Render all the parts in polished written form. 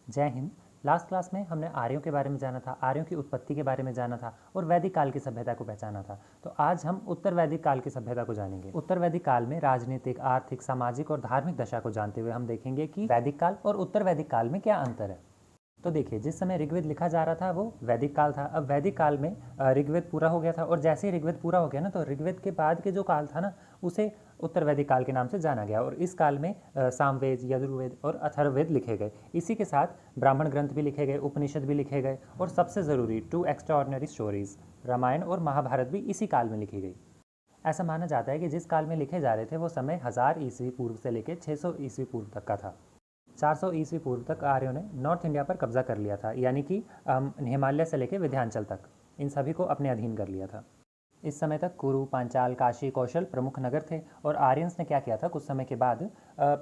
जय Hind. Last class में हमने आर्यों के बारे में जाना था, आर्यों की उत्पत्ति के बारे में जाना था और वैदिक काल की सभ्यता को पहचाना था। तो आज हम उत्तर वैदिक काल की सभ्यता को जानेंगे। उत्तर वैदिक काल में राजनीतिक, आर्थिक, सामाजिक और धार्मिक दशा को जानते हुए हम देखेंगे कि वैदिक काल और उत्तर वैदिक काल में क्या अंतर है। तो देखिए, जिस समय ऋग्वेद लिखा जा रहा था वो वैदिक काल था। अब वैदिक काल में ऋग्वेद पूरा हो गया था और जैसे ही ऋग्वेद पूरा हो गया ना, तो ऋग्वेद के बाद के जो काल था ना, उसे उत्तर वैदिक काल के नाम से जाना गया। और इस काल में सामवेद, यजुर्वेद और अथर्ववेद लिखे गए। इसी के साथ ब्राह्मण ग्रंथ भी लिखे गए, उपनिषद भी लिखे गए और सबसे ज़रूरी 2 एक्स्ट्राऑर्डिनरी स्टोरीज, रामायण और महाभारत भी इसी काल में लिखी गई। ऐसा माना जाता है कि जिस काल में लिखे जा रहे थे वो समय 1000 ईस्वी पूर्व से लेकर 600 ईस्वी पूर्व तक का था। 400 ईस्वी पूर्व तक आर्यों ने नॉर्थ इंडिया पर कब्जा कर लिया था, यानी कि हिमालय से लेकर विंध्याचल तक इन सभी को अपने अधीन कर लिया था। इस समय तक कुरु, पांचाल, काशी, कौशल प्रमुख नगर थे और आर्यंस ने क्या किया था, कुछ समय के बाद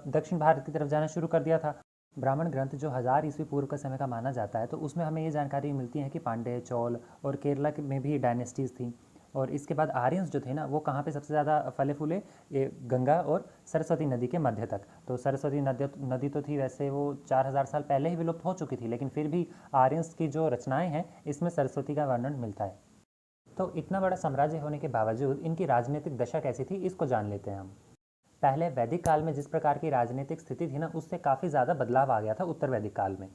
दक्षिण भारत की तरफ जाना शुरू कर दिया था। ब्राह्मण ग्रंथ जो 1000 ईस्वी पूर्व का समय का माना जाता है, तो उसमें हमें ये जानकारी मिलती है कि पांड्य, चोल और केरला में भी डायनेस्टीज़ थी। और इसके बाद आर्यंस जो थे ना, वो कहाँ पे सबसे ज़्यादा फले फूले, ये गंगा और सरस्वती नदी के मध्य तक। तो सरस्वती नदी तो थी, वैसे वो 4000 साल पहले ही विलुप्त हो चुकी थी, लेकिन फिर भी आर्यंस की जो रचनाएं हैं इसमें सरस्वती का वर्णन मिलता है। तो इतना बड़ा साम्राज्य होने के बावजूद इनकी राजनीतिक दशा कैसी थी, इसको जान लेते हैं हम। पहले वैदिक काल में जिस प्रकार की राजनीतिक स्थिति थी ना, उससे काफ़ी ज़्यादा बदलाव आ गया था उत्तर वैदिक काल में।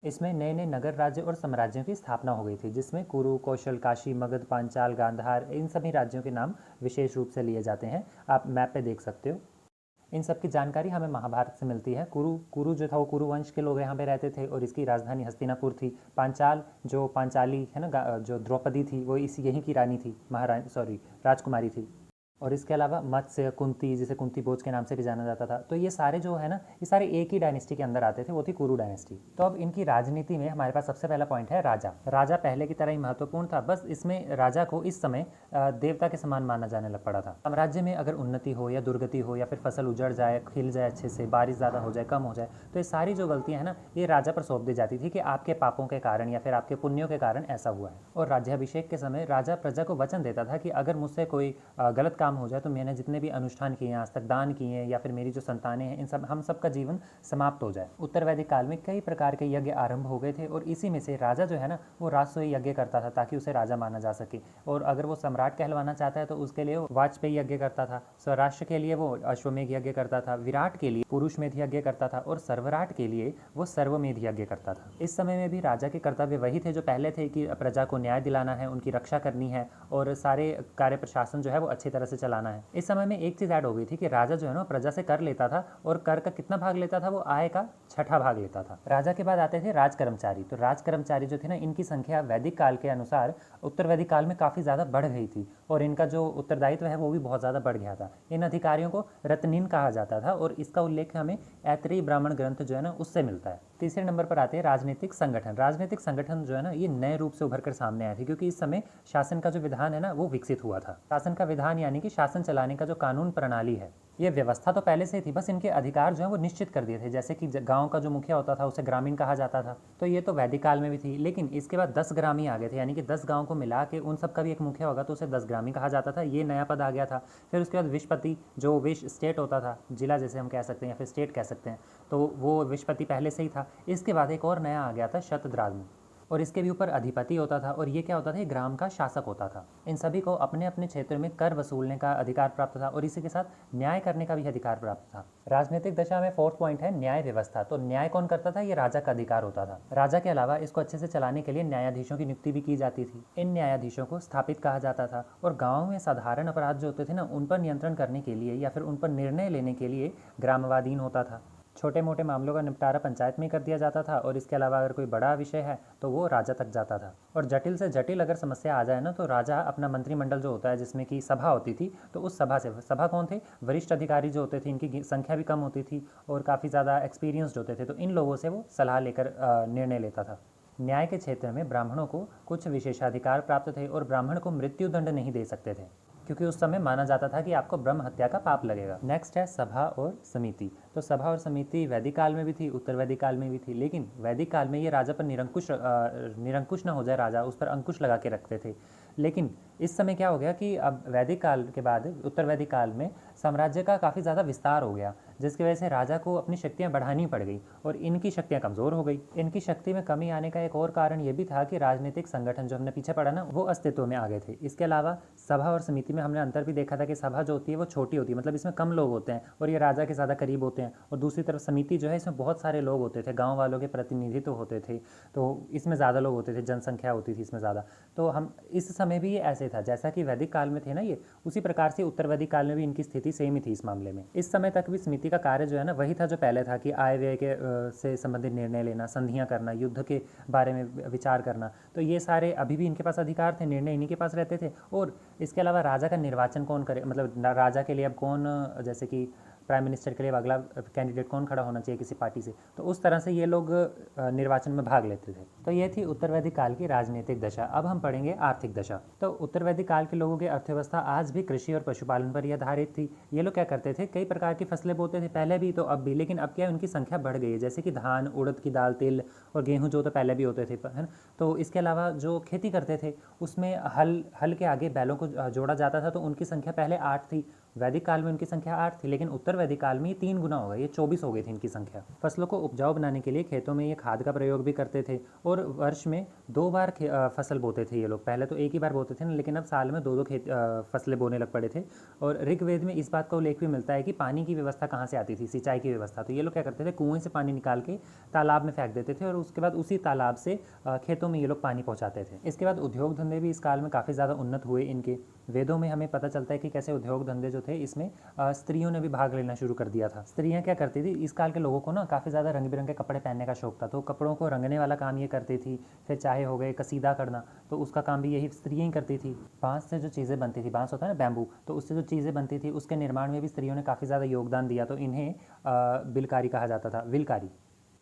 इसमें नए नए नगर, राज्य और साम्राज्यों की स्थापना हो गई थी, जिसमें कुरु, कौशल, काशी, मगध, पांचाल, गांधार, इन सभी राज्यों के नाम विशेष रूप से लिए जाते हैं। आप मैप पे देख सकते हो। इन सब की जानकारी हमें महाभारत से मिलती है। कुरु जो था वो कुरु वंश के लोग यहाँ पे रहते थे और इसकी राजधानी हस्तिनापुर थी। पांचाल जो पांचाली है ना, जो द्रौपदी थी वो यहीं की रानी थी, राजकुमारी थी। और इसके अलावा मत्स्य, कुंती, जिसे कुंती भोज के नाम से भी जाना जाता था। तो ये सारे जो है ना, ये सारे एक ही डायनेस्टी के अंदर आते थे, वो थी कुरु डायनेस्टी। तो अब इनकी राजनीति में हमारे पास सबसे पहला पॉइंट है राजा। राजा पहले की तरह ही महत्वपूर्ण था, बस इसमें राजा को इस समय देवता के समान माना जाने लग पड़ा था। साम्राज्य में अगर उन्नति हो या दुर्गति हो या फिर फसल उजड़ जाए, खिल जाए अच्छे से, बारिश ज़्यादा हो जाए, कम हो जाए, तो ये सारी जो गलतियाँ हैं ना, ये राजा पर सौंप दी जाती थी कि आपके पापों के कारण या फिर आपके पुण्यों के कारण ऐसा हुआ है। और राज्याभिषेक के समय राजा प्रजा को वचन देता था कि अगर मुझसे कोई गलत काम हो जाए तो मैंने जितने भी अनुष्ठान किए हैं, आज तक दान किए हैं, या फिर मेरी जो संतानें हैं, इन सब हम सब का जीवन समाप्त हो जाए। उत्तर वैदिक काल में कई प्रकार के यज्ञ आरंभ हो गए थे और इसी में से राजा जो है ना, वो राजसूय यज्ञ करता था ताकि उसे राजा माना जा सके। और अगर वो सम्राट कहलवाना चाहता है तो उसके लिए वो वाजपेयी यज्ञ करता था, स्वराष्ट्र के लिए वो अश्वमेध यज्ञ करता था, विराट के लिए पुरुषमेध यज्ञ करता था और सर्वराट के लिए वो सर्वमेध यज्ञ करता था। इस समय में भी राजा के कर्तव्य वही थे जो पहले थे, कि प्रजा को न्याय दिलाना है, उनकी रक्षा करनी है और सारे कार्य प्रशासन जो है वो अच्छी तरह से चलाना है। इस समय में एक चीज़ ऐड हो गई थी कि राजा जो है ना, प्रजा से कर लेता था और कर का कितना भाग लेता था, वो आय का 6ठा भाग लेता था। राजा के बाद आते थे राज कर्मचारी। तो राज कर्मचारी जो थे ना, इनकी संख्या वैदिक काल के अनुसार उत्तर वैदिक काल में काफ़ी ज़्यादा बढ़ गई थी और इनका जो उत्तरदायित्व है वो भी बहुत ज़्यादा बढ़ गया था। इन अधिकारियों को रत्निन कहा जाता था और इसका उल्लेख हमें ऐत्रेयी ब्राह्मण ग्रंथ जो है ना, उससे मिलता है। तीसरे नंबर पर आते हैं राजनीतिक संगठन। राजनीतिक संगठन जो है ना, ये नए रूप से उभर कर सामने आए थे, क्योंकि इस समय शासन का जो विधान है ना, वो विकसित हुआ था। शासन का विधान यानी कि शासन चलाने का जो कानून प्रणाली है, ये व्यवस्था तो पहले से ही थी, बस इनके अधिकार जो है वो निश्चित कर दिए थे। जैसे कि गांव का जो मुखिया होता था उसे ग्रामीण कहा जाता था, तो ये तो वैदिक काल में भी थी। लेकिन इसके बाद 10 ग्रामी आ गए थे, यानी कि 10 गांव को मिला के उन सब का भी एक मुखिया होगा, तो उसे 10 ग्रामी कहा जाता था। ये नया पद आ गया था। फिर उसके बाद विशपति, जो विश स्टेट होता था, जिला जैसे हम कह सकते हैं या फिर स्टेट कह सकते हैं, तो वो विशपति पहले से ही था। इसके बाद एक और नया आ गया था शतद्राज्ञ, और इसके भी ऊपर अधिपति होता था और ये क्या होता था, ये ग्राम का शासक होता था। इन सभी को अपने अपने क्षेत्र में कर वसूलने का अधिकार प्राप्त था और इसी के साथ न्याय करने का भी अधिकार प्राप्त था। राजनीतिक दशा में 4th पॉइंट है न्याय व्यवस्था। तो न्याय कौन करता था, ये राजा का अधिकार होता था। राजा के अलावा इसको अच्छे से चलाने के लिए न्यायाधीशों की नियुक्ति भी की जाती थी। इन न्यायाधीशों को स्थापित कहा जाता था और गाँव में साधारण अपराध जो होते थे ना, उन पर नियंत्रण करने के लिए या फिर उन पर निर्णय लेने के लिए ग्रामवाधीन होता था। छोटे मोटे मामलों का निपटारा पंचायत में कर दिया जाता था और इसके अलावा अगर कोई बड़ा विषय है तो वो राजा तक जाता था। और जटिल से जटिल अगर समस्या आ जाए ना, तो राजा अपना मंत्रिमंडल जो होता है, जिसमें कि सभा होती थी, तो उस सभा कौन थे, वरिष्ठ अधिकारी जो होते थे, इनकी संख्या भी कम होती थी और काफ़ी ज़्यादा एक्सपीरियंस्ड होते थे, तो इन लोगों से वो सलाह लेकर निर्णय लेता था। न्याय के क्षेत्र में ब्राह्मणों को कुछ विशेषाधिकार प्राप्त थे और ब्राह्मण को मृत्युदंड नहीं दे सकते थे, क्योंकि उस समय माना जाता था कि आपको ब्रह्म हत्या का पाप लगेगा। नेक्स्ट है सभा और समिति। तो सभा और समिति वैदिक काल में भी थी, उत्तर वैदिक काल में भी थी, लेकिन वैदिक काल में ये राजा पर निरंकुश न हो जाए, राजा उस पर अंकुश लगा के रखते थे। लेकिन इस समय क्या हो गया कि अब वैदिक काल के बाद उत्तर वैदिक काल में साम्राज्य का काफ़ी ज़्यादा विस्तार हो गया, जिसकी वजह से राजा को अपनी शक्तियाँ बढ़ानी पड़ गई और इनकी शक्तियाँ कमज़ोर हो गई। इनकी शक्ति में कमी आने का एक और कारण ये भी था कि राजनीतिक संगठन जो हमने पीछे पढ़ा ना, वो अस्तित्व में आ गए थे। इसके अलावा सभा और समिति में हमने अंतर भी देखा था कि सभा जो होती है वो छोटी होती है, मतलब इसमें कम लोग होते हैं और ये राजा के ज़्यादा करीब होते हैं, और दूसरी तरफ समिति जो है इसमें बहुत सारे लोग होते थे, गाँव वालों के प्रतिनिधित्व होते थे, तो इसमें ज़्यादा लोग होते थे, जनसंख्या होती थी इसमें ज़्यादा। तो हम इस समय भी ये ऐसे था जैसा कि वैदिक काल में थे ना ये, उसी प्रकार से उत्तर वैदिक काल में भी इनकी स्थिति सेम ही थी इस मामले में। इस समय तक भी समिति का कार्य जो है ना वही था जो पहले था, कि आय व्यय के से संबंधित निर्णय लेना, संधियाँ करना, युद्ध के बारे में विचार करना, तो ये सारे अभी भी इनके पास अधिकार थे, निर्णय इन्हीं के पास रहते थे। और इसके अलावा राजा का निर्वाचन कौन करे, मतलब राजा के लिए अब कौन, जैसे कि प्राइम मिनिस्टर के लिए अगला कैंडिडेट कौन खड़ा होना चाहिए किसी पार्टी से, तो उस तरह से ये लोग निर्वाचन में भाग लेते थे। तो ये थी उत्तर वैदिक काल की राजनीतिक दशा। अब हम पढ़ेंगे आर्थिक दशा। तो उत्तर वैदिक काल के लोगों की अर्थव्यवस्था आज भी कृषि और पशुपालन पर ही आधारित थी। ये लोग क्या करते थे, कई प्रकार की फसलें बोते थे पहले भी तो अब भी, लेकिन अब क्या है उनकी संख्या बढ़ गई है, जैसे कि धान, उड़द की दाल, तिल और गेहूँ जो तो पहले भी होते थे, है ना। तो इसके अलावा जो खेती करते थे उसमें हल के आगे बैलों को जोड़ा जाता था, तो उनकी संख्या पहले 8 थी, वैदिक काल में उनकी संख्या 8 थी, लेकिन उत्तर वैदिक काल में ये 3 गुना हो गई, ये 24 हो गई थी इनकी संख्या। फसलों को उपजाऊ बनाने के लिए खेतों में ये खाद का प्रयोग भी करते थे और वर्ष में 2 बार फसल बोते थे ये लोग। पहले तो एक ही बार बोते थे ना, लेकिन अब साल में 2-2 फसलें बोने लग पड़े थे। और ऋग्वेद में इस बात का उल्लेख भी मिलता है कि पानी की व्यवस्था कहाँ से आती थी, सिंचाई की व्यवस्था। तो ये लोग क्या करते थे, कुएं से पानी निकाल के तालाब में फेंक देते थे और उसके बाद उसी तालाब से खेतों में ये लोग पानी पहुँचाते थे। इसके बाद उद्योग धंधे भी इस काल में काफ़ी ज़्यादा उन्नत हुए इनके। वेदों में हमें पता चलता है कि कैसे उद्योग धंधे जो थे इसमें स्त्रियों ने भी भाग लेना शुरू कर दिया था। स्त्रियां क्या करती थी, इस काल के लोगों को ना काफ़ी ज़्यादा रंग बिरंगे कपड़े पहनने का शौक था, तो कपड़ों को रंगने वाला काम ये करती थी। फिर चाहे हो गए कसीदा करना, तो उसका काम भी यही स्त्रियां ही करती थी। बांस से जो चीज़ें बनती थी, बांस होता है ना बैम्बू, तो उससे जो चीज़ें बनती थी उसके निर्माण में भी स्त्रियों ने काफ़ी ज़्यादा योगदान दिया, तो इन्हें बिलकारी कहा जाता था, विलकारी।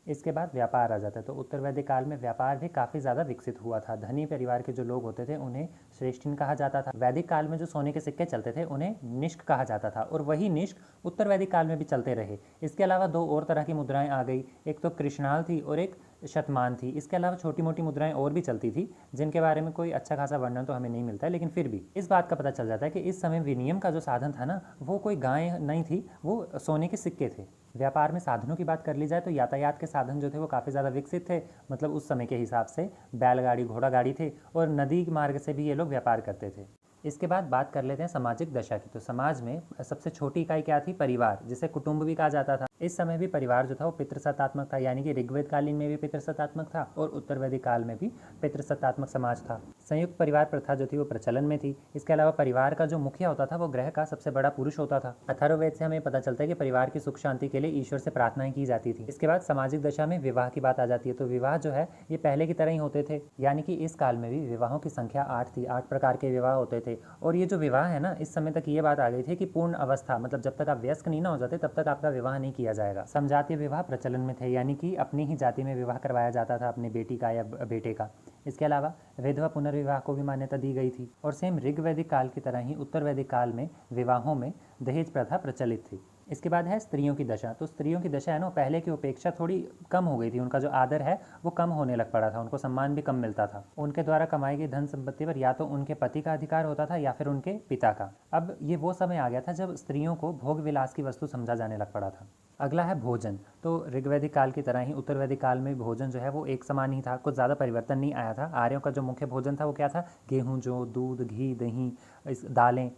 इसके बाद व्यापार आ जाता है। तो उत्तर वैदिक काल में व्यापार भी काफ़ी ज़्यादा विकसित हुआ था। धनी परिवार के जो लोग होते थे उन्हें श्रेष्ठिन कहा जाता था। वैदिक काल में जो सोने के सिक्के चलते थे उन्हें निष्क कहा जाता था, और वही निष्क उत्तर वैदिक काल में भी चलते रहे। इसके अलावा 2 और तरह की मुद्राएं आ गई, एक तो कृष्णाल थी और एक शतमान थी। इसके अलावा छोटी मोटी मुद्राएं और भी चलती थी, जिनके बारे में कोई अच्छा खासा वर्णन तो हमें नहीं मिलता है, लेकिन फिर भी इस बात का पता चल जाता है कि इस समय विनिमय का जो साधन था ना, वो कोई गाय नहीं थी, वो सोने के सिक्के थे। व्यापार में साधनों की बात कर ली जाए तो यातायात के साधन जो थे वो काफ़ी ज़्यादा विकसित थे, मतलब उस समय के हिसाब से बैलगाड़ी, घोड़ा गाड़ी थे, और नदी मार्ग से भी ये लोग व्यापार करते थे। इसके बाद बात कर लेते हैं सामाजिक दशा की। तो समाज में सबसे छोटी इकाई क्या थी, परिवार, जिसे कुटुंब भी कहा जाता था। इस समय भी परिवार जो था वो पितृसत्तात्मक था, यानी कि ऋग्वेद कालीन में भी पितृसत्तात्मक था और उत्तर वैदिक काल में भी पितृसत्तात्मक समाज था। संयुक्त परिवार प्रथा जो थी वो प्रचलन में थी। इसके अलावा परिवार का जो मुखिया होता था वो ग्रह का सबसे बड़ा पुरुष होता था। अथर्ववेद से हमें पता चलता है कि परिवार की सुख शांति के लिए ईश्वर से प्रार्थनाएं की जाती थी। इसके बाद सामाजिक दशा में विवाह की बात आ जाती है। तो विवाह जो है ये पहले की तरह ही होते थे, यानी कि इस काल में भी विवाहों की संख्या 8 थी, 8 प्रकार के विवाह होते थे। और ये जो विवाह है ना, इस समय तक ये बात आ गई थी कि पूर्ण अवस्था, मतलब जब तक आप वयस्क नहीं ना हो जाते तब तक आपका विवाह नहीं किया जाएगा। समजातीय विवाह प्रचलन में थे, यानी कि अपनी ही जाति में विवाह करवाया जाता था अपनी बेटी का या बेटे का। इसके अलावा विधवा पुनर्विवाह को भी मान्यता दी गई थी। और सेम ऋग्वैदिक काल की तरह ही उत्तर वैदिक काल में विवाहों में दहेज प्रथा प्रचलित थी। इसके बाद है स्त्रियों की दशा। तो स्त्रियों की दशा है ना, पहले की अपेक्षा थोड़ी कम हो गई थी। उनका जो आदर है वो कम होने लग पड़ा था, उनको सम्मान भी कम मिलता था। उनके द्वारा कमाई गई धन संपत्ति पर या तो उनके पति का अधिकार होता था या फिर उनके पिता का। अब ये वो समय आ गया था जब स्त्रियों को भोग विलास की वस्तु समझा जाने लग पड़ा था। अगला है भोजन। तो ऋग्वैदिक काल की तरह ही उत्तर वैदिक काल में भोजन जो है वो एक समान ही था, कुछ ज़्यादा परिवर्तन नहीं आया था। आर्यों का जो मुख्य भोजन था वो क्या था, गेहूँ, जौ, दूध, घी, दही, दालें,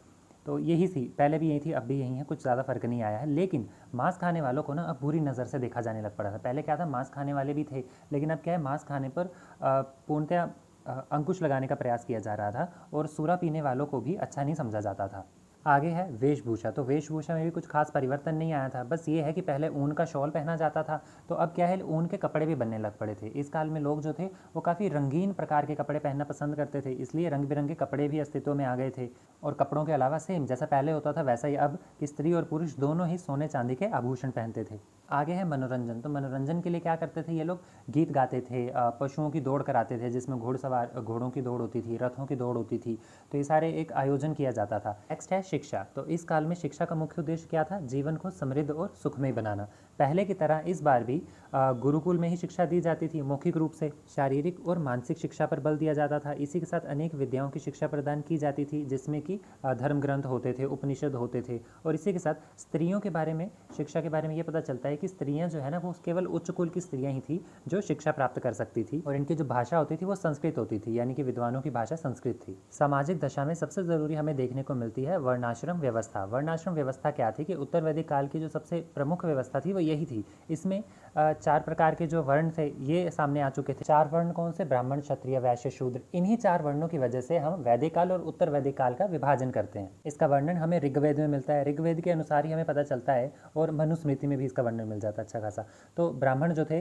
तो यही थी, पहले भी यही थी, अब भी यही है, कुछ ज़्यादा फर्क नहीं आया है। लेकिन मांस खाने वालों को ना अब बुरी नज़र से देखा जाने लग पड़ा था। पहले क्या था, मांस खाने वाले भी थे, लेकिन अब क्या है, मांस खाने पर पूर्णतया अंकुश लगाने का प्रयास किया जा रहा था और सूरा पीने वालों को भी अच्छा नहीं समझा जाता था। आगे है वेशभूषा। तो वेशभूषा में भी कुछ खास परिवर्तन नहीं आया था, बस ये है कि पहले ऊन का शॉल पहना जाता था, तो अब क्या है, ऊन के कपड़े भी बनने लग पड़े थे। इस काल में लोग जो थे वो काफ़ी रंगीन प्रकार के कपड़े पहनना पसंद करते थे, इसलिए रंग बिरंगे कपड़े भी अस्तित्व में आ गए थे। और कपड़ों के अलावा सेम जैसा पहले होता था वैसा ही अब कि स्त्री और पुरुष दोनों ही सोने चांदी के आभूषण पहनते थे। आगे है मनोरंजन। तो मनोरंजन के लिए क्या करते थे ये लोग, गीत गाते थे, पशुओं की दौड़ कराते थे, जिसमें घोड़ों की दौड़ होती थी, रथों की दौड़ होती थी, तो ये सारे एक आयोजन किया जाता था। नेक्स्ट है शिक्षा। तो इस काल में शिक्षा का मुख्य उद्देश्य क्या था, जीवन को समृद्ध और सुखमय बनाना। पहले की तरह इस बार भी गुरुकुल में ही शिक्षा दी जाती थी। मौखिक रूप से शारीरिक और मानसिक शिक्षा पर बल दिया जाता था। इसी के साथ अनेक विद्याओं की शिक्षा प्रदान की जाती थी, जिसमें कि धर्म ग्रंथ होते थे, उपनिषद होते थे। और इसी के साथ स्त्रियों के बारे में, शिक्षा के बारे में ये पता चलता है कि स्त्रियां जो है ना, वो केवल उच्च कुल की स्त्रियां ही थी जो शिक्षा प्राप्त कर सकती थी। और इनकी जो भाषा होती थी वो संस्कृत होती थी, यानी कि विद्वानों की भाषा संस्कृत थी। सामाजिक दशा में सबसे ज़रूरी हमें देखने को मिलती है वर्णाश्रम व्यवस्था। वर्णाश्रम व्यवस्था क्या थी कि उत्तर वैदिक काल की जो सबसे प्रमुख व्यवस्था थी वो यही थी। इसमें 4 प्रकार के जो वर्ण थे ये सामने आ चुके थे। 4 वर्ण कौन से? ब्राह्मण, क्षत्रिय, वैश्य, शूद्र। इन्हीं 4 वर्णों की वजह से हम वैदिक काल और उत्तर वैदिक काल का विभाजन करते हैं। इसका वर्णन हमें ऋग्वेद में मिलता है, ऋग्वेद के अनुसार ही हमें पता चलता है, और मनुस्मृति में भी इसका वर्णन मिल जाता है अच्छा खासा। तो ब्राह्मण जो थे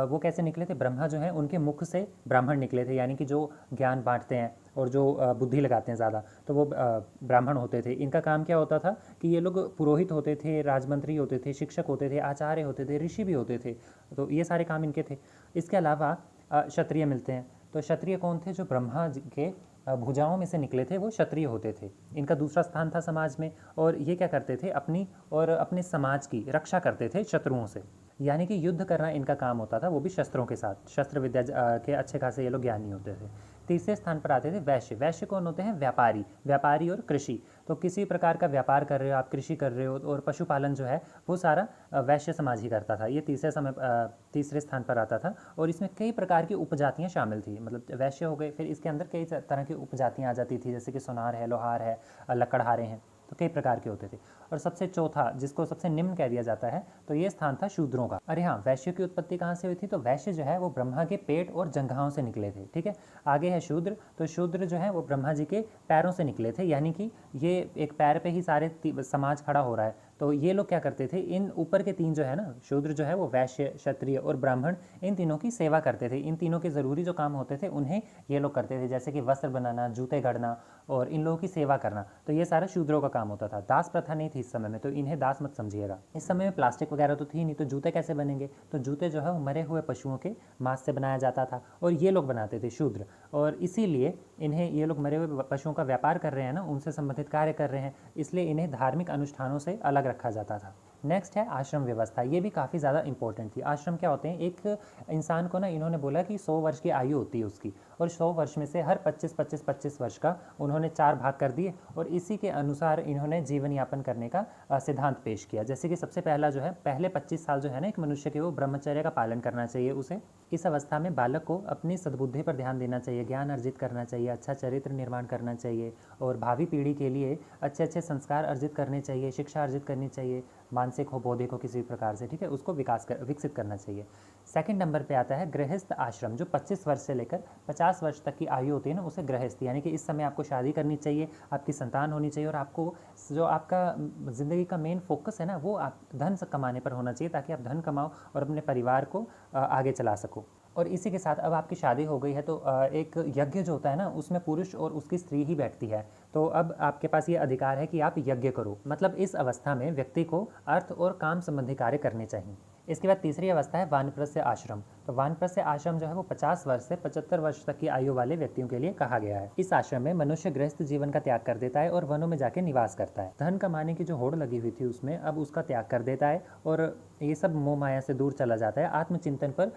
वो कैसे निकले थे? ब्रह्मा जो है उनके मुख से ब्राह्मण निकले थे, यानी कि जो ज्ञान बांटते हैं और जो बुद्धि लगाते हैं ज़्यादा, तो वो ब्राह्मण होते थे। इनका काम क्या होता था कि ये लोग पुरोहित होते थे, राजमंत्री होते थे, शिक्षक होते थे, आचार्य होते थे, ऋषि भी होते थे। तो ये सारे काम इनके थे। इसके अलावा क्षत्रिय मिलते हैं। तो क्षत्रिय कौन थे? जो ब्रह्मा जी के भुजाओं में से निकले थे वो क्षत्रिय होते थे। इनका दूसरा स्थान था समाज में, और ये क्या करते थे? अपनी और अपने समाज की रक्षा करते थे शत्रुओं से, यानी कि युद्ध करना इनका काम होता था, वो भी शस्त्रों के साथ। शस्त्र विद्या के अच्छे खासे ये लोग ज्ञानी होते थे। तीसरे स्थान पर आते थे वैश्य। वैश्य कौन होते हैं? व्यापारी। व्यापारी और कृषि। तो किसी प्रकार का व्यापार कर रहे हो आप, कृषि कर रहे हो, और पशुपालन जो है वो सारा वैश्य समाज ही करता था। ये तीसरे स्थान पर आता था, और इसमें कई प्रकार की उपजातियाँ शामिल थी। मतलब वैश्य हो गए, फिर इसके अंदर कई तरह की उपजातियाँ आ जाती थी, जैसे कि सोनार है, लोहार है, लकड़हारे हैं, तो कई प्रकार के होते थे। और सबसे चौथा, जिसको सबसे निम्न कह दिया जाता है, तो ये स्थान था शूद्रों का। अरे हाँ, वैश्य की उत्पत्ति कहाँ से हुई थी? तो वैश्य जो है वो ब्रह्मा के पेट और जंघाओं से निकले थे। ठीक है, आगे है शूद्र। तो शूद्र जो है वो ब्रह्मा जी के पैरों से निकले थे, यानी कि ये एक पैर पे ही सारे समाज खड़ा हो रहा है। तो ये लोग क्या करते थे? इन ऊपर के 3 जो है ना, शूद्र जो है वो वैश्य, क्षत्रिय और ब्राह्मण, इन तीनों की सेवा करते थे। इन तीनों के ज़रूरी जो काम होते थे उन्हें ये लोग करते थे, जैसे कि वस्त्र बनाना, जूते गढ़ना और इन लोगों की सेवा करना। तो ये सारा शूद्रों का काम होता था। दास प्रथा नहीं थी इस समय में, तो इन्हें दास मत समझिएगा। इस समय में प्लास्टिक वगैरह तो थी नहीं, तो जूते कैसे बनेंगे? तो जूते जो है वो मरे हुए पशुओं के मांस से बनाया जाता था, और ये लोग बनाते थे शूद्र। और इसीलिए इन्हें, ये लोग मरे हुए पशुओं का व्यापार कर रहे हैं ना, उनसे संबंधित कार्य कर रहे हैं, इसलिए इन्हें धार्मिक अनुष्ठानों से अलग रखा जाता था। नेक्स्ट है आश्रम व्यवस्था। ये भी काफ़ी ज़्यादा इंपॉर्टेंट थी। आश्रम क्या होते हैं? एक इंसान को ना, इन्होंने बोला कि 100 वर्ष की आयु होती है उसकी, और 100 वर्ष में से हर 25-25-25 वर्ष का उन्होंने 4 भाग कर दिए, और इसी के अनुसार इन्होंने जीवन यापन करने का सिद्धांत पेश किया। जैसे कि सबसे पहला जो है, पहले 25 साल जो है ना एक मनुष्य के, वो ब्रह्मचर्य का पालन करना चाहिए उसे। इस अवस्था में बालक को अपनी सद्बुद्धि पर ध्यान देना चाहिए, ज्ञान अर्जित करना चाहिए, अच्छा चरित्र निर्माण करना चाहिए, और भावी पीढ़ी के लिए अच्छे अच्छे संस्कार अर्जित करने चाहिए, शिक्षा अर्जित करनी चाहिए, मानसिक हो, बौद्धिक हो, किसी प्रकार से। ठीक है, उसको विकसित करना चाहिए। सेकंड नंबर पे आता है गृहस्थ आश्रम, जो 25 वर्ष से लेकर 50 वर्ष तक की आयु होती है ना, उसे गृहस्थ, यानी कि इस समय आपको शादी करनी चाहिए, आपकी संतान होनी चाहिए, और आपको जो आपका ज़िंदगी का मेन फोकस है ना, वो आप धन कमाने पर होना चाहिए, ताकि आप धन कमाओ और अपने परिवार को आगे चला सको। और इसी के साथ अब आपकी शादी हो गई है, तो एक यज्ञ जो होता है ना, उसमें पुरुष और उसकी स्त्री ही बैठती है। तो अब आपके पास ये अधिकार है कि आप यज्ञ करो। मतलब इस अवस्था में व्यक्ति को अर्थ और काम संबंधी कार्य करने चाहिए। इसके बाद तीसरी अवस्था है वानप्रस्थ आश्रम। तो वानप्रस्थ आश्रम जो है वो 50 वर्ष से 75 वर्ष तक की आयु वाले व्यक्तियों के लिए कहा गया है। इस आश्रम में मनुष्य गृहस्थ जीवन का त्याग कर देता है और वनों में जाके निवास करता है। धन कमाने की जो होड़ लगी हुई थी उसमें अब उसका त्याग कर देता है, और ये सब मोह माया से दूर चला जाता है, आत्मचिंतन पर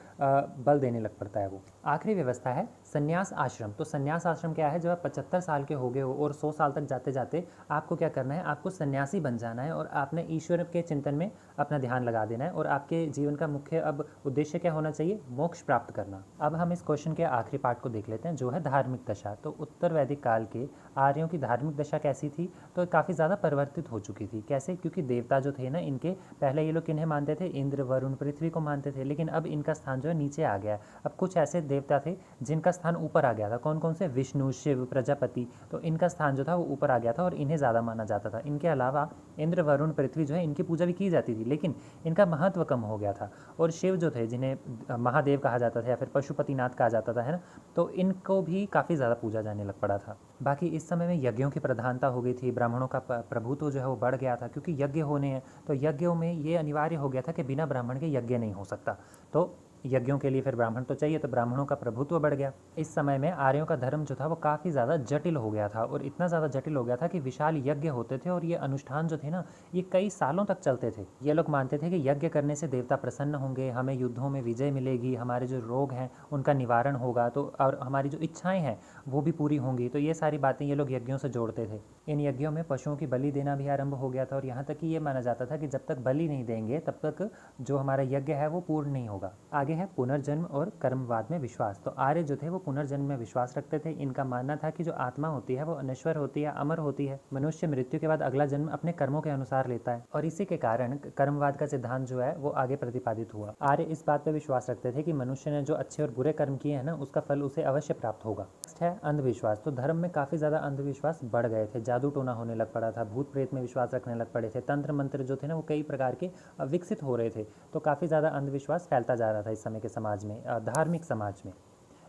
बल देने लग पड़ता है वो। आखिरी व्यवस्था है संन्यास आश्रम। तो संन्यास आश्रम क्या है? जब आप 75 साल के हो गए हो और 100 साल तक जाते जाते आपको क्या करना है? आपको सन्यासी बन जाना है, और आपने ईश्वर के चिंतन में अपना ध्यान लगा देना है, और आपके जीवन का मुख्य अब उद्देश्य क्या होना चाहिए? मोक्ष प्राप्त करना। अब हम इस क्वेश्चन के आखिरी पार्ट को देख लेते हैं, जो है धार्मिक दशा। तो उत्तर वैदिक काल के आर्यों की धार्मिक दशा कैसी थी? तो काफ़ी ज़्यादा परिवर्तित हो चुकी थी। कैसे? क्योंकि देवता जो थे ना इनके, पहले ये लोग किन्हें मानते थे? इंद्र, वरुण, पृथ्वी को मानते थे, लेकिन अब इनका स्थान जो है नीचे आ गया। अब कुछ ऐसे देवता थे जिनका स्थान ऊपर आ गया था। कौन कौन से? विष्णु, शिव, प्रजापति। तो इनका स्थान जो था वो ऊपर आ गया था और इन्हें ज़्यादा माना जाता था। इनके अलावा इंद्र, वरुण, पृथ्वी जो है इनकी पूजा भी की जाती थी, लेकिन इनका महत्व कम हो गया था। और शिव जो थे, जिन्हें महादेव कहा जाता था या फिर पशुपतिनाथ कहा जाता था, है ना, तो इनको भी काफ़ी ज़्यादा पूजा जाने लग पड़ा था। बाकी इस समय में यज्ञों की प्रधानता हो गई थी, ब्राह्मणों का प्रभुत्व जो है वो बढ़ गया था, क्योंकि यज्ञ होने हैं, तो यज्ञों में ये अनिवार्य हो गया था कि बिना ब्राह्मण के यज्ञ नहीं हो सकता। तो यज्ञों के लिए फिर ब्राह्मण तो चाहिए, तो ब्राह्मणों का प्रभुत्व बढ़ गया। इस समय में आर्यों का धर्म जो था वो काफ़ी ज़्यादा जटिल हो गया था, और इतना ज़्यादा जटिल हो गया था कि विशाल यज्ञ होते थे, और ये अनुष्ठान जो थे ना ये कई सालों तक चलते थे। ये लोग मानते थे कि यज्ञ करने से देवता प्रसन्न होंगे, हमें युद्धों में विजय मिलेगी, हमारे जो रोग हैं उनका निवारण होगा, तो और हमारी जो इच्छाएँ हैं वो भी पूरी होंगी। तो ये सारी बातें ये लोग यज्ञों से जोड़ते थे। इन यज्ञों में पशुओं की बलि देना भी आरंभ हो गया था, और यहाँ तक कि ये माना जाता था कि जब तक बलि नहीं देंगे तब तक जो हमारा यज्ञ है वो पूर्ण नहीं होगा। आगे है पुनर्जन्म और कर्मवाद में विश्वास। तो आर्य जो थे वो पुनर्जन्म में विश्वास रखते थे। इनका मानना था कि जो आत्मा होती है वो अनश्वर होती है, अमर होती है। मनुष्य मृत्यु के बाद अगला जन्म अपने कर्मों के अनुसार लेता है, और इसी के कारण कर्मवाद का सिद्धांत जो है वो आगे प्रतिपादित हुआ। आर्य इस बात पर विश्वास रखते थे कि मनुष्य ने जो अच्छे और बुरे कर्म किए हैं ना उसका फल उसे अवश्य प्राप्त होगा। नेक्स्ट है अंधविश्वास। तो धर्म में काफ़ी ज़्यादा अंधविश्वास बढ़ गए थे, जादू टोना होने लग पड़ा था, भूत प्रेत में विश्वास रखने लग पड़े थे, तंत्र मंत्र जो थे ना वो कई प्रकार के विकसित हो रहे थे। तो काफ़ी ज़्यादा अंधविश्वास फैलता जा रहा था इस समय के समाज में, धार्मिक समाज में।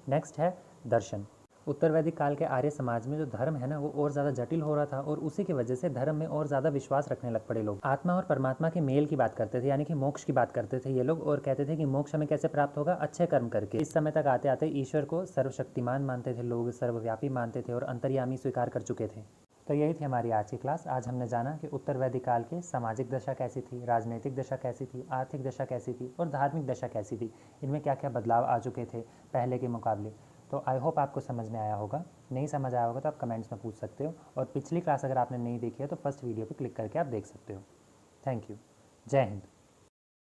नेक्स्ट है दर्शन। उत्तर वैदिक काल के आर्य समाज में जो धर्म है ना वो और ज़्यादा जटिल हो रहा था, और उसी की वजह से धर्म में और ज़्यादा विश्वास रखने लग पड़े लोग। आत्मा और परमात्मा के मेल की बात करते थे, यानी कि मोक्ष की बात करते थे ये लोग, और कहते थे कि मोक्ष हमें कैसे प्राप्त होगा, अच्छे कर्म करके। इस समय तक आते आते ईश्वर को सर्वशक्तिमान मानते थे लोग, सर्वव्यापी मानते थे, और अंतर्यामी स्वीकार कर चुके थे। तो यही थी हमारी आज की क्लास। आज हमने जाना कि उत्तर वैदिक काल की सामाजिक दशा कैसी थी, राजनीतिक दशा कैसी थी, आर्थिक दशा कैसी थी, और धार्मिक दशा कैसी थी। इनमें क्या क्या बदलाव आ चुके थे पहले के मुकाबले। तो आई होप आपको समझ में आया होगा। नहीं समझ आया होगा तो आप कमेंट्स में पूछ सकते हो, और पिछली क्लास अगर आपने नहीं देखी है तो फर्स्ट वीडियो पर क्लिक करके आप देख सकते हो। Thank you. जय हिंद।